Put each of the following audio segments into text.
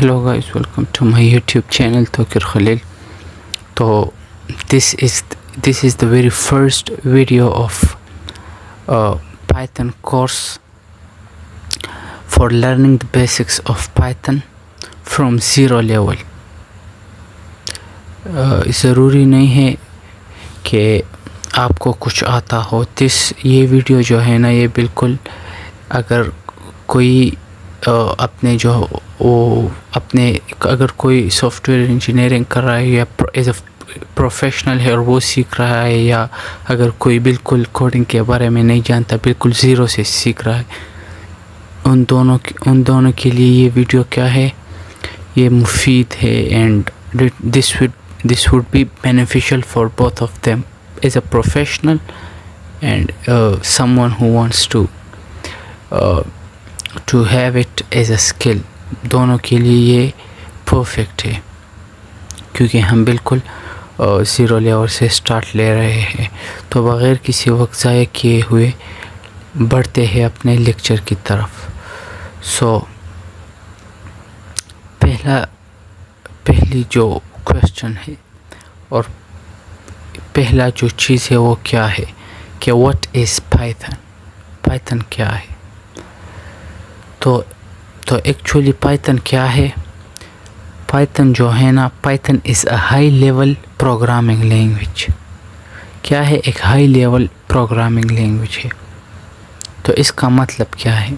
Hello guys, welcome to my YouTube channel Tokir Khalil. So this is the very first video of Python course for learning the basics of Python from zero level. ضروری نہیں ہے کہ آپ کو کچھ آتا ہو. یہ video جو ہے نا یہ بالکل اگر کوئی اگر کوئی سافٹ ویئر انجینئرنگ کر رہا ہے یا ایز اے پروفیشنل ہے اور وہ سیکھ رہا ہے، یا اگر کوئی بالکل کوڈنگ کے بارے میں نہیں جانتا، بالکل زیرو سے سیکھ رہا ہے، ان دونوں کے لیے یہ ویڈیو کیا ہے، یہ مفید ہے. And this would be beneficial for both of them, as a professional and someone who wants to have it as a skill. دونوں کے لیے یہ پرفیکٹ ہے، کیونکہ ہم بالکل زیرو لیول سے سٹارٹ لے رہے ہیں. تو بغیر کسی وقت ضائع کیے ہوئے بڑھتے ہیں اپنے لیکچر کی طرف. سو پہلی جو کوشچن ہے اور پہلا جو چیز ہے وہ کیا ہے کہ واٹ از پائتھن کیا ہے. تو ایکچولی پائتھن کیا ہے؟ پائتھن جو ہے نا، Python is a high level programming language. کیا ہے؟ ایک ہائی لیول پروگرامنگ لینگویج ہے. تو اس کا مطلب کیا ہے؟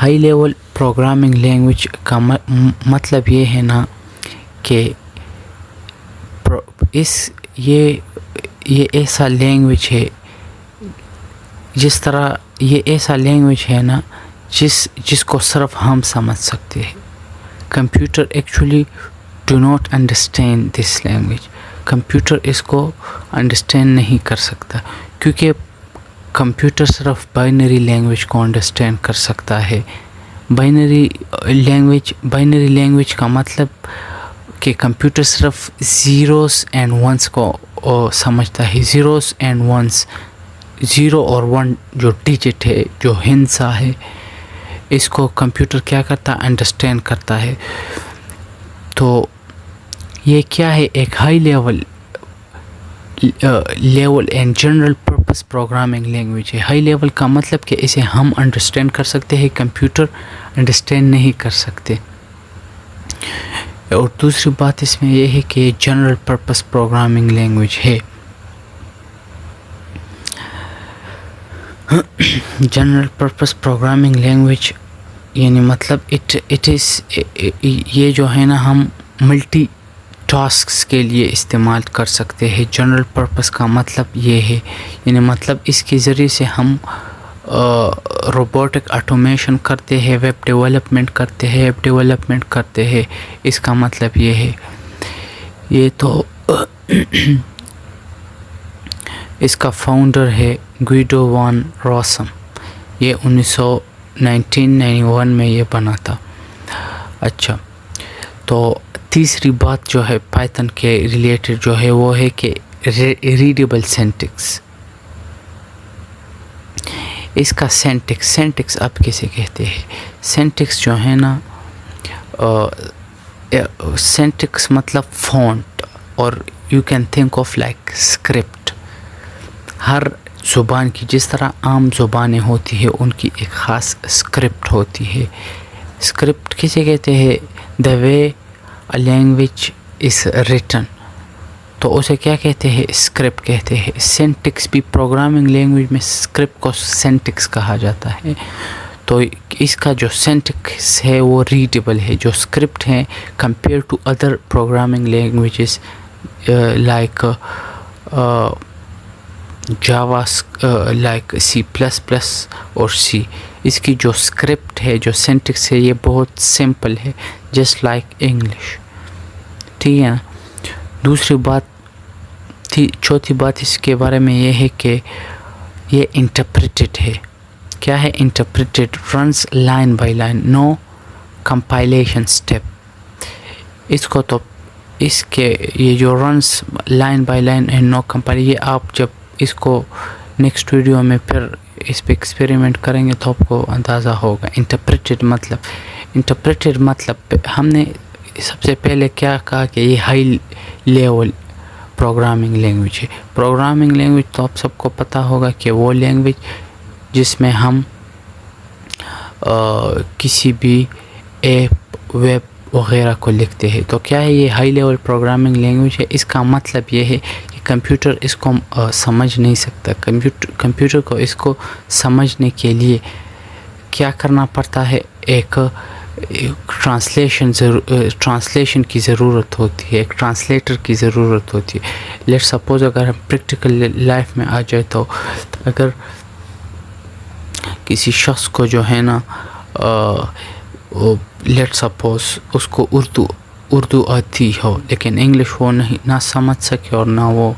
ہائی لیول پروگرامنگ لینگویج کا مطلب یہ ہے نا کہ یہ ایسا لینگویج ہے، جس طرح یہ ایسا لینگویج ہے نا جس کو صرف ہم سمجھ سکتے ہیں. Computer actually do not understand this language. Computer اس کو انڈرسٹینڈ نہیں کر سکتا، کیونکہ کمپیوٹر صرف بائنری لینگویج کو انڈرسٹینڈ کر سکتا ہے. بائنری لینگویج کا مطلب کہ کمپیوٹر صرف زیروز اینڈ ونس کو سمجھتا ہے. زیروز اینڈ ونس، زیرو اور ون جو ڈیجٹ ہے، جو ہندسہ ہے، اس کو کمپیوٹر کیا کرتا ہے؟ انڈرسٹینڈ کرتا ہے. تو یہ کیا ہے؟ ایک high level and general purpose programming language ہے. ہائی لیول کا مطلب کہ اسے ہم انڈرسٹینڈ کر سکتے ہیں، کمپیوٹر انڈرسٹینڈ نہیں کر سکتے. اور دوسری بات اس میں یہ ہے کہ یہ جنرل پرپس پروگرامنگ لینگویج ہے. جنرل پرپس پروگرامنگ لینگویج یعنی مطلب اٹ از یہ جو ہے نا ہم ملٹی ٹاسکس کے لیے استعمال کر سکتے ہیں. جنرل پرپس کا مطلب یہ ہے، یعنی مطلب اس کے ذریعے سے ہم روبوٹک آٹومیشن کرتے ہیں، ویب ڈیولپمنٹ کرتے ہیں، ایپ ڈیولپمنٹ کرتے ہیں. اس کا مطلب یہ ہے. یہ تو اس کا فاؤنڈر ہے گویڈو وان روسم. یہ 1991 میں یہ بنا تھا. اچھا، تو تیسری بات جو ہے پائتھن کے ریلیٹڈ جو ہے وہ ہے کہ ریڈیبل سینٹکس. اس کا سینٹکس آپ کیسے کہتے ہیں؟ سینٹکس جو ہے نا، سینٹکس مطلب فونٹ، اور you can think of like script. ہر زبان کی جس طرح عام زبانیں ہوتی ہے، ان کی ایک خاص اسکرپٹ ہوتی ہے. اسکرپٹ کسے کہتے ہیں؟ دا وے اے لینگویج از ریٹن. تو اسے کیا کہتے ہیں؟ اسکرپٹ کہتے ہیں. سینٹکس بھی پروگرامنگ لینگویج میں اسکرپٹ کو سینٹکس کہا جاتا ہے. تو اس کا جو سینٹکس ہے وہ ریڈیبل ہے. جو اسکرپٹ ہیں compare to other programming languages like Java, like C++ اور C، اس کی جو اسکرپٹ ہے، جو سینٹکس ہے، یہ بہت سمپل ہے، جسٹ لائک انگلش. ٹھیک ہے نا؟ دوسری بات چوتھی بات اس کے بارے میں یہ ہے کہ یہ انٹرپریٹڈ ہے. کیا ہے interpreted? Runs line by line, no compilation step. اس کو تو اس کے یہ جو runs line by line and no compile, یہ آپ جب اس کو نیکسٹ ویڈیو میں پھر اس پہ ایکسپیریمنٹ کریں گے تو آپ کو اندازہ ہوگا. انٹرپریٹڈ مطلب ہم نے سب سے پہلے کیا کہا کہ یہ ہائی لیول پروگرامنگ لینگویج ہے. پروگرامنگ لینگویج تو آپ سب کو پتہ ہوگا کہ وہ لینگویج جس میں ہم کسی بھی ایپ ویب وغیرہ کو لکھتے ہیں. تو کیا ہے یہ ہائی لیول پروگرامنگ لینگویج ہے. اس کا مطلب یہ ہے کہ کمپیوٹر اس کو سمجھ نہیں سکتا. کمپیوٹر کو اس کو سمجھنے کے لیے کیا کرنا پڑتا ہے, ایک ٹرانسلیشن کی ضرورت ہوتی ہے, ایک ٹرانسلیٹر کی ضرورت ہوتی ہے. لیٹ سپوز اگر ہم پریکٹیکل لائف میں آ جائے تو اگر کسی شخص کو جو ہے نا لیٹ سپوز اس کو اردو آتی ہو لیکن انگلش وہ نہ سمجھ سکے اور نہ وہ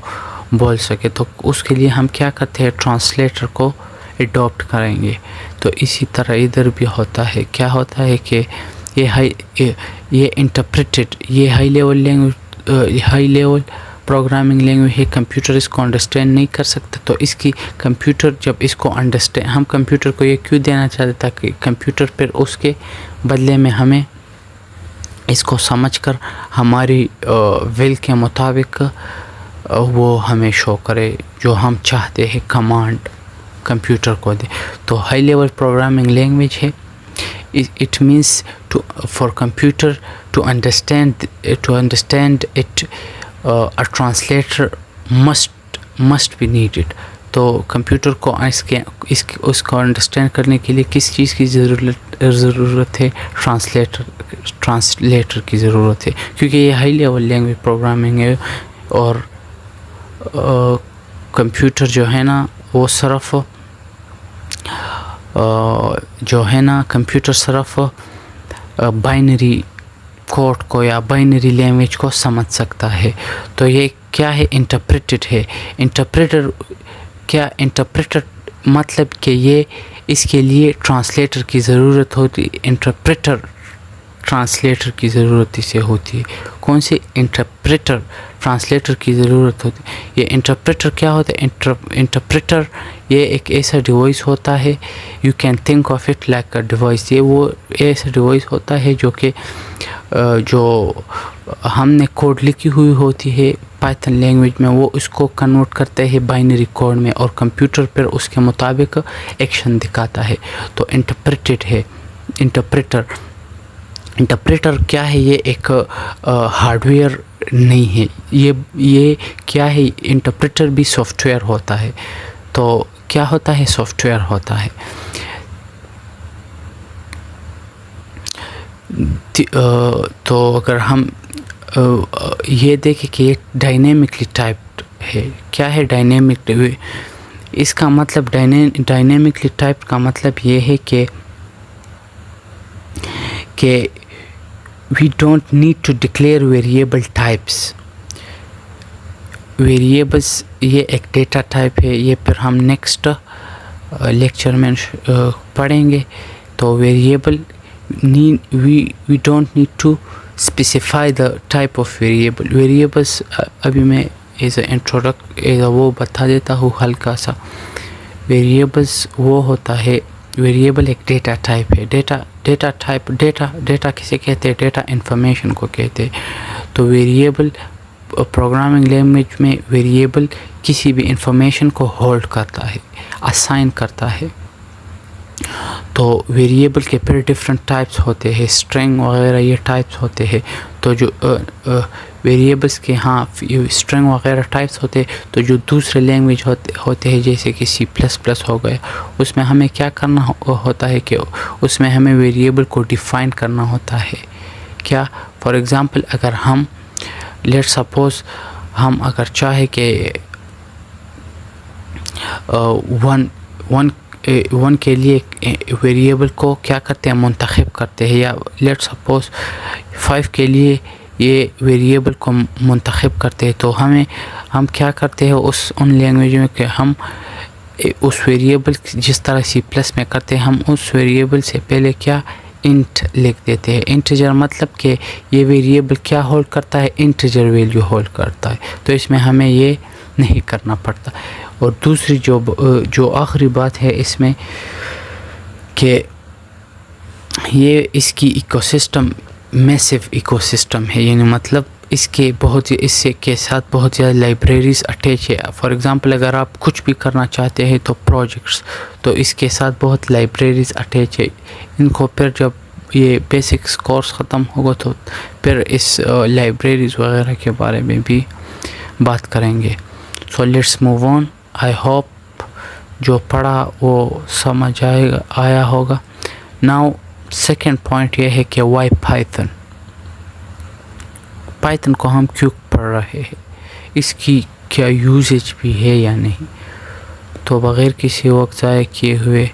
بول سکے, تو اس کے لیے ہم کیا کرتے ہیں, ٹرانسلیٹر کو اڈاپٹ کریں گے. تو اسی طرح ادھر بھی ہوتا ہے. کیا ہوتا ہے کہ یہ انٹرپریٹڈ, یہ ہائی لیول پروگرامنگ لینگویج ہے. کمپیوٹر اس کو انڈرسٹینڈ نہیں کر سکتا, تو اس کی کمپیوٹر جب اس کو ہم کمپیوٹر کو یہ کیوں دینا چاہتے تاکہ کمپیوٹر پھر اس کے بدلے میں ہمیں اس کو سمجھ کر ہماری ول کے مطابق وہ ہمیں شو کرے جو ہم چاہتے ہیں, کمانڈ کمپیوٹر کو دے. تو ہائی لیول پروگرامنگ لینگویج ہے. It means for computer to understand it, a translator must be needed. تو کمپیوٹر کو اس کو انڈرسٹینڈ کرنے کے لیے کس چیز کی ضرورت ہے, ٹرانسلیٹر کی ضرورت ہے, کیونکہ یہ ہائی لیول لینگویج پروگرامنگ ہے. اور کمپیوٹر جو ہے نا وہ صرف کمپیوٹر صرف بائنری کوڈ کو یا بائنری لینگویج کو سمجھ سکتا ہے. تو یہ کیا ہے, انٹرپریٹڈ ہے. انٹرپریٹر مطلب کہ یہ اس کے لیے ٹرانسلیٹر کی ضرورت ہوتی. انٹرپریٹر ٹرانسلیٹر کی ضرورت اسے ہوتی ہے. کون سی انٹرپریٹر ٹرانسلیٹر کی ضرورت ہوتی ہے. یہ انٹرپریٹر کیا ہوتا ہے, انٹرپریٹر یہ ایک ایسا ڈیوائس ہوتا ہے, you can think of it like a device. یہ وہ ایسا ڈیوائس ہوتا ہے جو ہم نے کوڈ لکھی ہوئی ہوتی ہے پائتھن لینگویج میں, وہ اس کو کنورٹ کرتے ہیں بائنری کوڈ میں اور کمپیوٹر پر اس کے مطابق ایکشن دکھاتا ہے. تو انٹرپریٹڈ ہے. انٹرپریٹر کیا ہے, یہ ایک ہارڈ ویئر نہیں ہے. یہ کیا ہے, انٹرپریٹر بھی سافٹ ویئر ہوتا ہے. تو کیا ہوتا ہے, سافٹ ویئر ہوتا ہے. تو اگر ہم یہ دیکھیں کہ یہ ڈائنامکلی ٹائپڈ ہے. کیا ہے ڈائنامک, اس کا مطلب ڈائنامکلی ٹائپڈ کا مطلب یہ ہے کہ we don't need to declare variable types. Variables یہ ایک ڈیٹا ٹائپ ہے. یہ پھر ہم نیکسٹ لیکچر میں پڑھیں گے. تو variable we don't need to specify the type of variable. Variables ابھی میں وہ بتا دیتا ہوں ہلکا سا. ویریبلس وہ ہوتا ہے, ویریبل ایک ڈیٹا ٹائپ ہے. ڈیٹا کسے کہتے ہیں, ڈیٹا انفارمیشن کو کہتے ہیں. تو ویریبل پروگرامنگ لینگویج میں ویریبل کسی بھی انفارمیشن کو ہولڈ کرتا ہے, اسائن کرتا ہے. تو ویریبل کے پھر ڈفرینٹ ٹائپس ہوتے ہیں, اسٹرنگ وغیرہ یہ ٹائپس ہوتے ہیں. تو جو ویریبلس کے اسٹرنگ وغیرہ ٹائپس ہوتے ہیں, تو جو دوسرے لینگویج ہوتے ہیں جیسے کہ C++ ہو گیا, اس میں ہمیں کیا کرنا ہوتا ہے کہ اس میں ہمیں ویریبل کو ڈیفائن کرنا ہوتا ہے. کیا فار ایگزامپل اگر ہم لیٹ سپوز ہم اگر چاہے کہ ون کے لیے ویریبل کو کیا کرتے ہیں, منتخب کرتے ہیں, یا لیٹ سپوز 5 کے لیے یہ ویریبل کو منتخب کرتے ہیں. تو ہم کیا کرتے ہیں ان لینگویج میں کہ ہم اس ویریبل جس طرح C+ میں کرتے ہیں, ہم اس ویریبل سے پہلے کیا انٹ لکھ دیتے ہیں. انٹیجر مطلب کہ یہ ویریبل کیا ہولڈ کرتا ہے, انٹیجر ویلیو ہولڈ کرتا ہے. تو اس میں ہمیں یہ نہیں کرنا پڑتا. اور دوسری جو آخری بات ہے اس میں کہ یہ اس کی ایکو سسٹم میسو ایکو سسٹم ہے, یعنی مطلب اس کے ساتھ بہت زیادہ لائبریریز اٹیچ ہے. فار ایگزامپل اگر آپ کچھ بھی کرنا چاہتے ہیں تو پروجیکٹس, تو اس کے ساتھ بہت لائبریریز اٹیچ ہے. ان کو پھر جب یہ بیسکس کورس ختم ہوگا تو پھر اس لائبریریز وغیرہ کے بارے میں بھی بات کریں گے. So let's move on. I hope جو پڑھا وہ سمجھ آیا ہوگا. ناؤ سیکنڈ پوائنٹ یہ ہے کہ وائی پائتھن. پائتھن کو ہم کیوں پڑھ رہے ہیں, اس کی کیا یوزیج بھی ہے یا نہیں. تو بغیر کسی وقت ضائع کیے ہوئے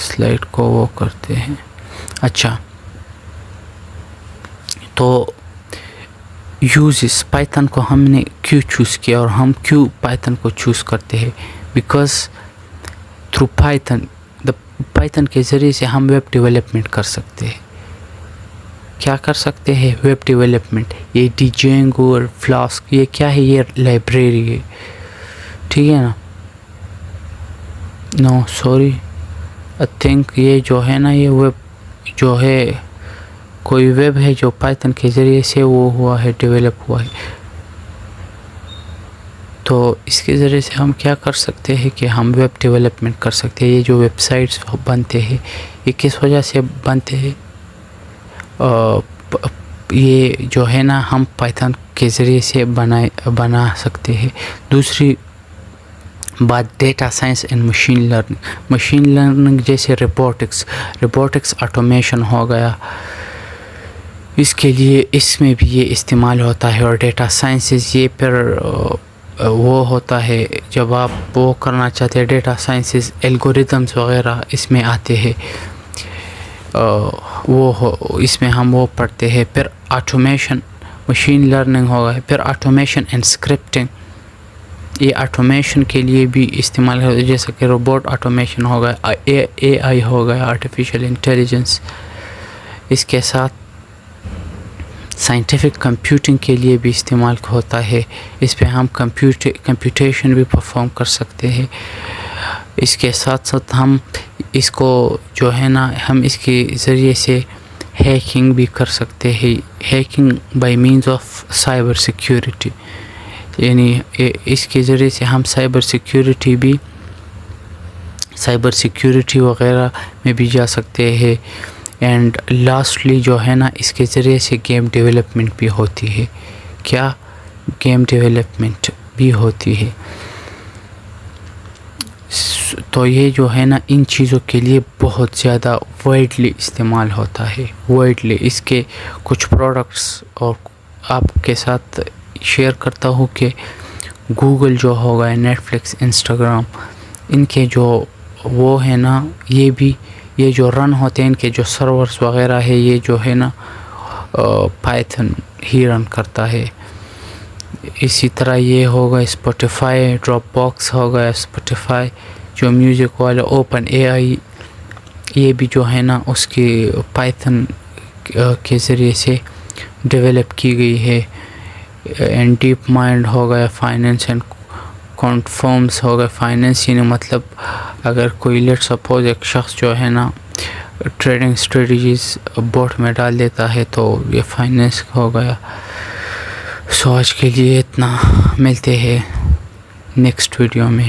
سلائڈ کو وہ کرتے ہیں. اچھا, تو یوزز پائتھن کو ہم نے کیوں چوز کیا اور ہم کیوں پائتھن کو چوز کرتے ہیں. بیکاز تھرو پائتھن کے ذریعے سے ہم ویب ڈیولپمنٹ کر سکتے ہیں. کیا کر سکتے ہیں؟ Web development. یہ ڈیجینگو اور فلاسک یہ کیا ہے؟ یہ لائبریری ہے, ٹھیک ہے نا. نو سوری, آئی تھنک یہ جو ہے نا, یہ ویب جو ہے کوئی ویب ہے جو پائتھن کے ذریعے سے وہ ہوا ہے, ڈیولپ ہوا ہے. تو اس کے ذریعے سے ہم کیا کر سکتے ہیں کہ ہم ویب ڈیولپمنٹ کر سکتے ہیں. یہ جو ویب سائٹس بنتے ہیں یہ کس وجہ سے بنتے ہیں؟ یہ جو ہے نا ہم پائتھن کے ذریعے سے بنا سکتے ہیں. دوسری بات data science and machine learning جیسے روبوٹکس آٹومیشن ہو گیا, اس کے لیے اس میں بھی یہ استعمال ہوتا ہے. اور ڈیٹا سائنسز یہ پھر وہ ہوتا ہے جب آپ وہ کرنا چاہتے ہیں, ڈیٹا سائنسز الگوریدمز وغیرہ اس میں آتے ہیں, اس میں ہم وہ پڑھتے ہیں. پھر آٹومیشن مشین لرننگ ہوگا. پھر آٹومیشن اینڈ اسکرپٹنگ, یہ آٹومیشن کے لیے بھی استعمال ہے, جیسا کہ روبوٹ آٹومیشن ہوگا, اے آئی ہو گیا, آرٹیفیشیل انٹیلیجنس. اس کے ساتھ سائنٹیفک کمپیوٹنگ کے لیے بھی استعمال ہوتا ہے. اس پہ ہم کمپیوٹیشن بھی پرفارم کر سکتے ہیں. اس کے ساتھ ساتھ ہم اس کو جو ہے نا ہم اس کے ذریعے سے ہیکنگ بھی کر سکتے ہیں. Hacking by means of cyber security, یعنی اس کے ذریعے سے ہم سائبر سیکیورٹی وغیرہ میں بھی جا سکتے ہیں. اینڈ لاسٹلی جو ہے نا اس کے ذریعے سے گیم ڈیولپمنٹ بھی ہوتی ہے. کیا گیم ڈیولپمنٹ بھی ہوتی ہے. تو یہ جو ہے نا ان چیزوں کے لیے بہت زیادہ وائڈلی استعمال ہوتا ہے. اس کے کچھ پروڈکٹس اور آپ کے ساتھ شیئر کرتا ہوں کہ گوگل جو ہوگا, نیٹ فلکس, انسٹاگرام, ان کے جو وہ ہے نا یہ جو رن ہوتے ہیں, ان کے جو سرورز وغیرہ ہے, یہ جو ہے نا پائتھن ہی رن کرتا ہے. اسی طرح یہ ہوگا اسپوٹیفائی, ڈراپ باکس ہوگا, اسپوٹیفائی جو میوزک والا, اوپن اے آئی, یہ بھی جو ہے نا اس کی پائتھن کے ذریعے سے ڈیولپ کی گئی ہے. اینڈ ڈیپ مائنڈ ہو گیا, فائنینس اینڈ کنفرمز ہو گئے. فائنینس یعنی مطلب اگر کوئی لیٹ سپوز ایک شخص جو ہے نا ٹریڈنگ اسٹریٹجیز بوٹ میں ڈال دیتا ہے تو یہ فائنینس ہو گیا. سو آج کے لیے اتنا, ملتے ہیں نیکسٹ ویڈیو میں.